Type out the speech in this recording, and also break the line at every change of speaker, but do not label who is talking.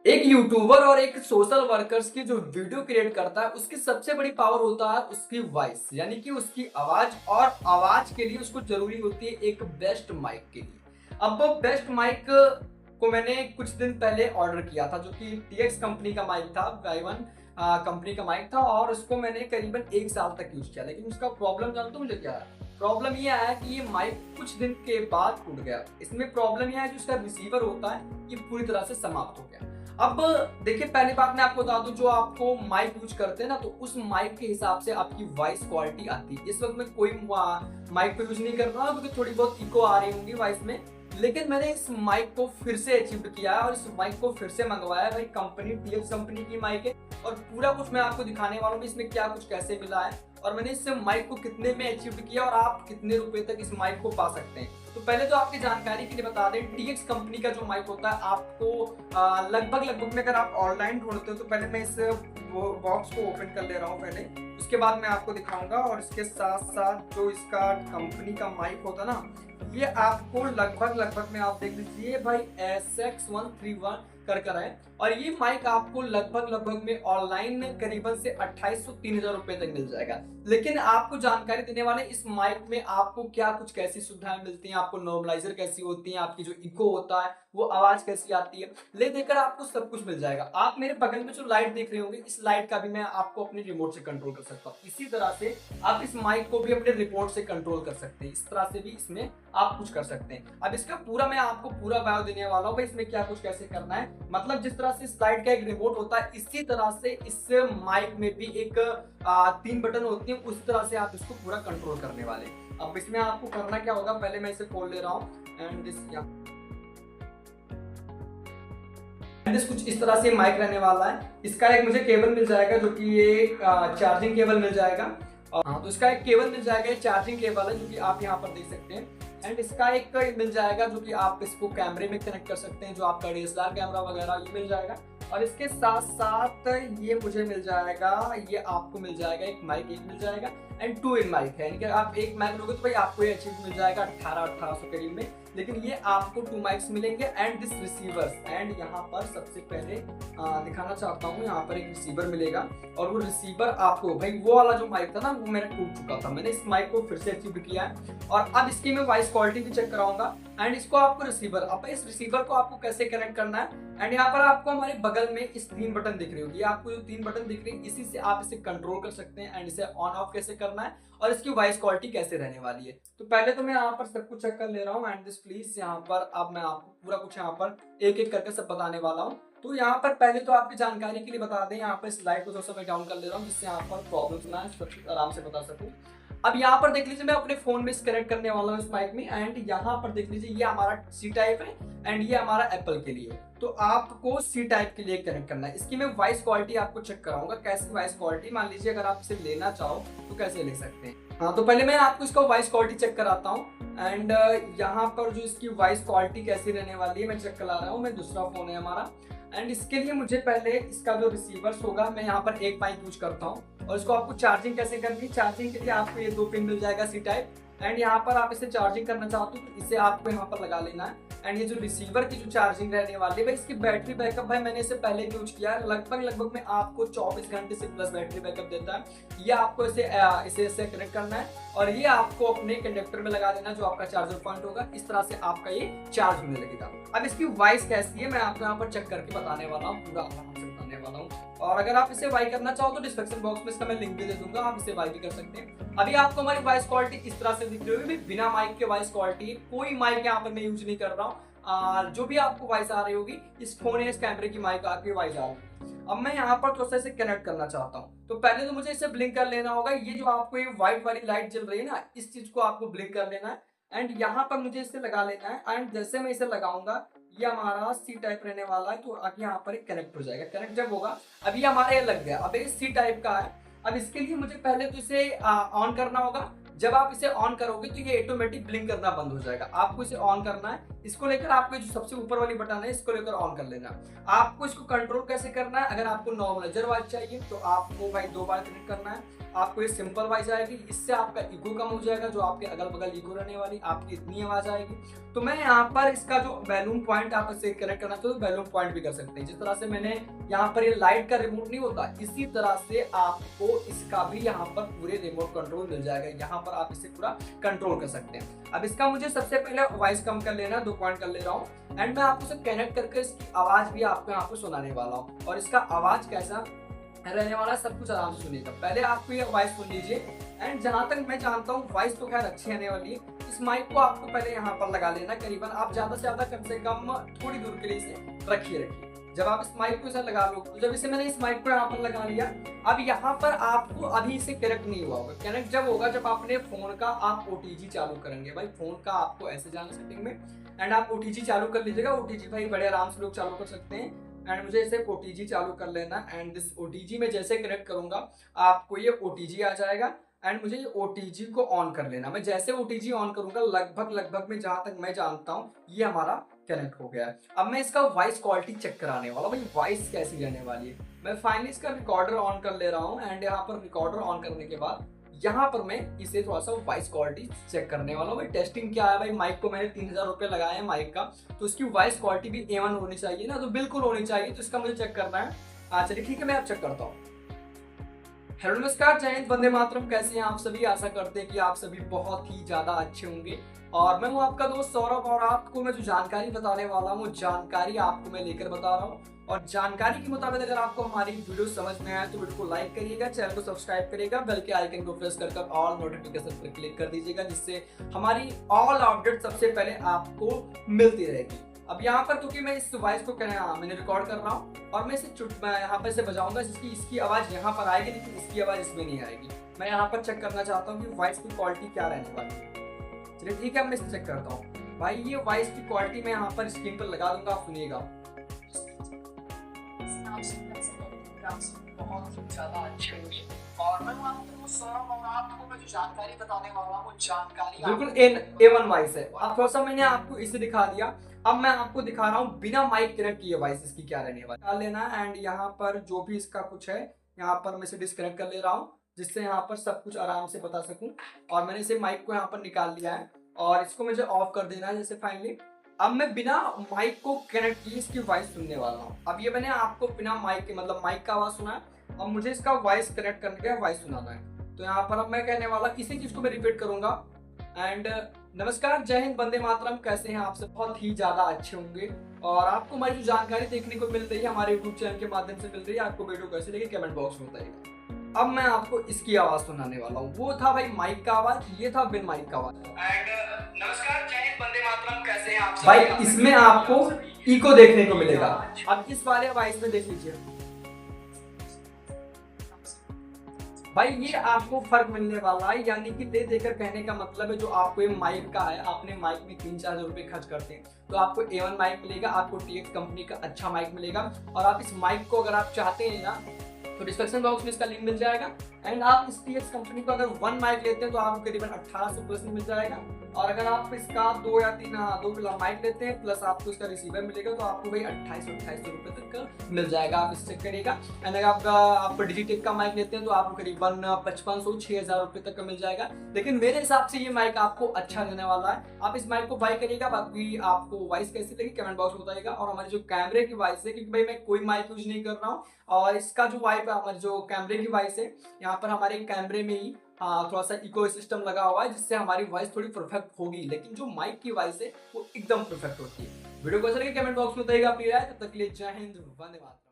एक यूट्यूबर और एक सोशल वर्कर्स की जो वीडियो क्रिएट करता है उसकी सबसे बड़ी पावर होता है उसकी वॉइस, यानी कि उसकी आवाज। और आवाज के लिए उसको जरूरी होती है एक बेस्ट माइक के लिए। अब वो बेस्ट माइक को मैंने कुछ दिन पहले ऑर्डर किया था, जो कि टीएक्स कंपनी का माइक था, वाई1 कंपनी का माइक था, और उसको मैंने करीबन 1 साल तक यूज किया। लेकिन उसका प्रॉब्लम जानते हो मुझे क्या है? प्रॉब्लम ये आया कि ये माइक कुछ दिन के बाद टूट गया। इसमें प्रॉब्लम ये है जो उसका रिसीवर होता है ये पूरी तरह से समाप्त हो गया। अब देखिए, पहली बात मैं आपको बता दूं, जो आपको माइक यूज करते हैं ना, तो उस माइक के हिसाब से आपकी वॉइस क्वालिटी आती है। इस वक्त मैं कोई माइक को यूज नहीं कर रहा हूं क्योंकि थोड़ी बहुत इको आ रही होंगी वॉइस में। लेकिन मैंने इस माइक को फिर से अचीव किया है और इस माइक को फिर से मंगवाया है। भाई, कंपनी टीएक्स कंपनी की माइक है और पूरा कुछ मैं आपको दिखाने वाला हूँ इसमें क्या कुछ कैसे मिला है और मैंने इस माइक को कितने में अचीव किया और आप कितने रुपए तक इस माइक को पा सकते हैं। तो पहले तो आपकी जानकारी के लिए बता दें, टीएक्स कंपनी का जो माइक होता है आपको लगभग में, अगर आप ऑनलाइन ढूंढते हो तो पहले मैं इस बॉक्स को ओपन कर ले रहा हूँ पहले, उसके बाद मैं आपको दिखाऊंगा। और इसके साथ साथ जो इसका कंपनी का माइक होता ना, ये आपको लगभग में आप देख लीजिए भाई, SX131 कर है। और ये माइक आपको लगभग में ऑनलाइन करीबन से 2800-3000 रुपए तक मिल जाएगा। लेकिन आपको जानकारी देने वाले इस माइक में आपको क्या कुछ कैसी सुविधाएं मिलती हैं, आपको नॉर्मलाइजर कैसी होती है, आपकी जो इको होता है वो आवाज कैसी आती है, ले देकर आपको सब कुछ मिल जाएगा। आप मेरे बगल में जो लाइट देख रहे होंगे, इस लाइट का भी मैं आपको अपने रिमोट से कंट्रोल कर सकता हूँ। इसी तरह से आप इस माइक को भी अपने रिमोट से कंट्रोल कर सकते हैं। इस तरह से भी इसमें आप कुछ कर सकते हैं। अब इसका पूरा मैं आपको पूरा बायो देने वाला हूँ, इसमें क्या कुछ कैसे करना है। मतलब जिस तरह से स्लाइड का एक रिमोट होता है, इसी तरह से इस माइक में भी एक 3 बटन होती है, उस तरह से आप इसको पूरा कंट्रोल करने वाले। अब इसमें आपको करना क्या होगा, पहले मैं इसे खोल ले रहा हूँ एंड दिस कुछ इस तरह से माइक रहने वाला है। इसका एक मुझे केबल मिल जाएगा, जो कि ये चार्जिंग केबल मिल जाएगा। हाँ, तो इसका एक केबल मिल जाएगा, चार्जिंग केबल है जो कि आप यहाँ पर देख सकते हैं। एंड इसका एक मिल जाएगा जो कि आप इसको कैमरे में कनेक्ट कर सकते हैं, जो आपका डीएसएलआर कैमरा वगैरह ये मिल जाएगा। और इसके साथ साथ ये मुझे मिल जाएगा, ये आपको मिल जाएगा एक माइक, एक मिल जाएगा एंड 2 इन माइक है, यानी कि आप एक माइक लोगे तो भाई आपको ये अचीव मिल जाएगा 1800 करीब में। लेकिन ये आपको 2 माइक्स मिलेंगे एंड दिस रिसीवर्स। एंड यहाँ पर सबसे पहले दिखाना चाहता हूँ, यहाँ पर एक रिसीवर मिलेगा और वो रिसीवर आपको, भाई वो वाला जो माइक था ना वो मेरा टूट चुका था, मैंने इस माइक को फिर से अचीव किया है। और अब इसकी मैं वॉइस क्वालिटी भी चेक कराऊंगा एंड इसको आपको रिसीवर, अब इस रिसीवर को आपको कैसे कनेक्ट करना है। एंड यहाँ पर आपको हमारे बगल में इस 3 बटन दिख रही होगी, आपको जो 3 बटन दिख रही है इसी से आप इसे कंट्रोल कर सकते हैं एंड इसे ऑन ऑफ कैसे करना है और इसकी वॉइस क्वालिटी कैसे रहने वाली है। तो पहले तो मैं यहाँ पर सब कुछ चेक कर ले रहा हूँ एंड दिस प्लीज, यहाँ पर अब मैं आपको पूरा कुछ यहाँ पर एक एक करके सब बताने वाला हूँ। तो यहाँ पर पहले तो आपकी जानकारी के लिए बता दें, यहाँ पर इस लाइट को थोड़ा सा मैं डाउन कर ले रहा हूँ जिससे यहाँ पर प्रॉब्लम ना आराम से बता सकूँ। अब यहाँ पर देख लीजिए, मैं अपने फोन में कनेक्ट करने वाला हूँ इस माइक में एंड यहाँ पर देख लीजिए ये हमारा सी टाइप है एंड ये हमारा एप्पल के लिए। तो आपको सी टाइप के लिए कनेक्ट करना है। इसकी मैं वॉइस क्वालिटी आपको चेक कराऊंगा, कैसी वॉइस क्वालिटी, मान लीजिए अगर आप इसे लेना चाहो तो कैसे ले सकते हैं। हाँ, तो पहले मैं आपको इसका वॉइस क्वालिटी चेक कराता हूँ एंड यहाँ पर जो इसकी वॉइस क्वालिटी कैसी रहने वाली है मैं चेक करा रहा हूँ। मैं दूसरा फोन है हमारा एंड इसके लिए मुझे पहले इसका जो रिसीवर्स होगा, मैं यहाँ पर एक माइक यूज करता हूँ और इसको आपको चार्जिंग कैसे करनी है। चार्जिंग के लिए आपको ये 2 पिन मिल जाएगा सी टाइप एंड यहाँ पर आप इसे चार्जिंग करना चाहते हो तो इसे आपको यहाँ पर लगा लेना है। एंड ये जो रिसीवर की जो चार्जिंग रहने वाली है भाई, इसकी बैटरी बैकअप भाई मैंने इसे पहले यूज किया है, लगभग में आपको 24 घंटे से प्लस बैटरी बैकअप देता है। ये आपको इसे कनेक्ट करना है और ये आपको अपने कंडक्टर में लगा देना, जो आपका चार्जर पॉइंट होगा। इस तरह से आपका ये चार्ज होने लगेगा। अब इसकी वॉइस कैसी है मैं आपको यहाँ पर चेक करके बताने वाला हूँ, पूरा आराम से बताने वाला हूँ। और अगर आप इसे बाई करना चाहो तो डिस्क्रिप्शन बॉक्स में इसका मैं लिंक भी दे दूंगा, आप इसे बाई भी कर सकते हैं। अभी आपको हमारी वॉइस क्वालिटी इस तरह से दिख रही होगी, बिना माइक के वॉइस क्वालिटी, कोई माइक यहाँ पर मैं यूज नहीं कर रहा हूँ। जो भी आपको वॉइस आ रही होगी इस फोन या इस कैमरे की माइक आके वॉइस आ रही है। अब मैं यहाँ पर थोड़ा सा इसे कनेक्ट करना चाहता हूँ, तो पहले तो मुझे इसे ब्लिंक कर लेना होगा। ये जो आपको ये व्हाइट वाली लाइट जल रही है ना, इस चीज को आपको ब्लिंक कर लेना है एंड यहाँ पर मुझे इसे लगा लेना है। एंड जैसे मैं इसे लगाऊंगा ये हमारा सी टाइप रहने वाला है, तो आगे यहाँ पर एक कनेक्ट हो जाएगा। कनेक्ट जब होगा, अभी हमारे ये लग गया, अब ये सी टाइप का है। अब इसके लिए मुझे पहले तो इसे ऑन करना होगा। जब आप इसे ऑन करोगे तो ये ऑटोमेटिक ब्लिंक करना बंद हो जाएगा। आपको इसे ऑन करना है, इसको लेकर आपको जो सबसे ऊपर वाली बटन है इसको लेकर ऑन कर लेना। आपको इसको कंट्रोल कैसे करना है, अगर आपको नॉर्मलाइजर वॉइस चाहिए तो आपको भाई 2 बार क्लिक करना है। आपको ये सिंपल वॉइस आएगी, इससे आपका इको कम हो जाएगा, जो आपके अगल बगल इको रहने वाली आपकी इतनी आवाज आएगी। तो मैं यहाँ पर इसका जो वॉल्यूम पॉइंट आप इसे कनेक्ट करना चाहते हो तो वॉल्यूम पॉइंट भी कर सकते हैं। जिस तरह से मैंने यहाँ पर ये लाइट का रिमोट नहीं होता, इसी तरह से आपको इसका भी यहाँ पर पूरे रिमोट कंट्रोल मिल जाएगा। यहाँ पर आप इसे पूरा कंट्रोल कर सकते हैं। अब इसका मुझे सबसे पहले वॉइस कम कर लेना, 2 पॉइंट कर ले रहा हूँ एंड मैं आपको इसे कनेक्ट करके इसकी आवाज भी आपको यहाँ पर सुनाने वाला हूँ और इसका आवाज कैसा रहने वाला सब कुछ आराम से सुनिएगा। पहले आपको ये वॉइस सुन लीजिए एंड जहां तक मैं जानता हूँ वॉइस तो खैर अच्छी आने वाली है। इस माइक को आपको पहले यहाँ पर लगा लेना, करीबन आप ज्यादा से ज्यादा कम से कम थोड़ी दूर के लिए इसे रखिए। जब आप इस माइक को इसे लगा लो, तो जब इसे मैंने इस माइक को यहाँ पर लगा लिया, अब यहाँ पर आपको अभी इसे कनेक्ट नहीं हुआ होगा। कनेक्ट जब होगा जब आपने फोन का आप OTG चालू करेंगे। भाई फोन का आपको ऐसे जाना सेटिंग में एंड आप OTG चालू कर लीजिएगा। OTG भाई बड़े आराम से लोग चालू कर सकते हैं एंड मुझे इसे OTG चालू कर लेना एंड इस OTG में जैसे कनेक्ट करूंगा आपको ये OTG आ जाएगा एंड मुझे ये OTG को ऑन कर लेना। मैं जैसे OTG ऑन करूंगा लगभग में जहां तक मैं जानता हूं ये हमारा कनेक्ट हो गया है। अब मैं इसका वॉइस क्वालिटी चेक कराने वाला हूं, भाई वॉइस कैसी रहने वाली है। मैं फाइनली इसका रिकॉर्डर ऑन कर ले रहा हूं एंड यहाँ पर रिकॉर्डर ऑन करने के बाद यहाँ पर मैं इसे थोड़ा सा वॉइस क्वालिटी चेक करने वाला हूँ। भाई टेस्टिंग क्या है, भाई माइक को मैंने 3000 रुपये लगाए हैं माइक का, तो इसकी वॉइस क्वालिटी भी A1 होनी चाहिए ना, तो बिल्कुल होनी चाहिए। तो इसका मुझे चेक करना है। चलिए ठीक है, मैं अब चेक करता हूँ। हेलो नमस्कार, जय हिंद, वंदे मातरम। कैसे हैं आप सभी? आशा करते हैं कि आप सभी बहुत ही ज्यादा अच्छे होंगे। और मैं हूं आपका दोस्त सौरभ और आपको मैं जो जानकारी बताने वाला हूं जानकारी आपको मैं लेकर बता रहा हूं। और जानकारी के मुताबिक अगर आपको हमारी वीडियो समझ में आए तो वीडियो को लाइक करिएगा, चैनल को सब्सक्राइब करिएगा, बेल के आइकन को प्रेस कर ऑल नोटिफिकेशन पर क्लिक कर दीजिएगा, जिससे हमारी ऑल अपडेट सबसे पहले आपको मिलती रहेगी। अब यहाँ पर क्योंकि मैं इस वॉइस को मैंने रिकॉर्ड कर रहा हूँ और मैं इसे यहाँ पर से बजाऊंगा, जिसकी इसकी आवाज यहाँ पर आएगी लेकिन इसकी आवाज इसमें नहीं आएगी। मैं यहाँ पर चेक करना चाहता हूँ कि वॉइस की क्वालिटी क्या रहने वाली है। चलिए ठीक है, मैं इसे चेक करता हूँ। भाई ये वॉइस की क्वालिटी मैं यहाँ पर स्क्रीन पर लगा दूंगा, आप सुनिएगा। बहुत ही ज्यादा अच्छे होंगे और मैं आपको सौरभ और आपको मैं जो जानकारी बताने वाला हूँ जानकारी बिल्कुल A1 वॉइस है। अब थोड़ा सा मैंने आपको इसे दिखा दिया, अब मैं आपको दिखा रहा हूँ बिना माइक कनेक्ट किए वॉइस इसकी क्या रहने वाली। डाल लेना एंड यहाँ पर जो भी इसका कुछ है यहाँ पर मैं इसे डिस्कनेक्ट कर ले रहा हूँ, जिससे यहाँ पर सब कुछ आराम से बता सकूं। और मैंने इसे माइक को यहाँ पर निकाल लिया है और इसको मुझे ऑफ कर देना है जैसे फाइनली। अब मैं बिना माइक को कनेक्ट किए इसकी वॉइस सुनने वाला हूँ। अब ये मैंने आपको बिना माइक के मतलब माइक का आवाज सुना है, अब मुझे इसका वॉइस कनेक्ट करने का वॉइस सुनाना है। तो यहाँ पर अब मैं कहने वाला इसी चीज को मैं रिपीट करूंगा एंड नमस्कार, जय हिंद, वंदे मातरम। कैसे हैं आप सब? बहुत ही ज्यादा अच्छे होंगे और आपको हमारी जो जानकारी देखने को मिल रही है हमारे YouTube चैनल के माध्यम से मिल रही है। आपको वीडियो कैसे लगी कमेंट बॉक्स में बताइएगा। अब मैं आपको इसकी आवाज सुनाने वाला हूँ। वो था भाई माइक का आवाज, ये था बिन माइक का आवाज। एंड नमस्कार, जय हिंद, वंदे मातरम। कैसे हैं आप सब? भाई इसमें आपको इको देखने को मिलेगा। अब इस वाले वॉइस में देख लीजिए भाई, ये आपको फर्क मिलने वाला है। यानी कि ले देकर कहने का मतलब है जो आपको ये माइक का है, आपने माइक में 3-4 हज़ार रुपए खर्च करते हैं तो आपको A1 माइक मिलेगा, आपको TX कंपनी का अच्छा माइक मिलेगा। और आप इस माइक को अगर आप चाहते हैं ना तो डिस्क्रिप्शन बॉक्स में इसका लिंक मिल जाएगा। एंड आप इस TX कंपनी को अगर 1 माइक लेते हैं तो आपको करीबन 1800 प्लस में मिल जाएगा। और अगर आप इसका 2 या 3 माइक लेते हैं प्लस आपको इसका रिसीवर मिलेगा तो आपको भाई 2800 रुपए तक का मिल जाएगा। आप इससे करिएगा। एंड अगर आप डिजिटेक का माइक लेते हैं तो आपको करीबन 5500-6000 रुपए तक का मिल जाएगा। लेकिन मेरे हिसाब से ये माइक आपको अच्छा देने वाला है, आप इस माइक को बाय करिएगा। बाकी आपको वॉइस कैसी लगी कमेंट बॉक्स में बताइएगा। और हमारे जो कैमरे की वॉइस है, क्योंकि भाई मैं कोई माइक यूज नहीं कर रहा हूँ और इसका जो वाइप है हमारे जो कैमरे की वॉइस है, यहाँ पर हमारे कैमरे में ही थोड़ा सा इको सिस्टम लगा हुआ है जिससे हमारी वॉइस थोड़ी परफेक्ट होगी। लेकिन जो माइक की वॉइस है वो एकदम परफेक्ट होती है। वीडियो को कैसा लगे कमेंट बॉक्स में बताइएगा। अपनी राय, तब तक के लिए जय हिंद, वंदे मातरम।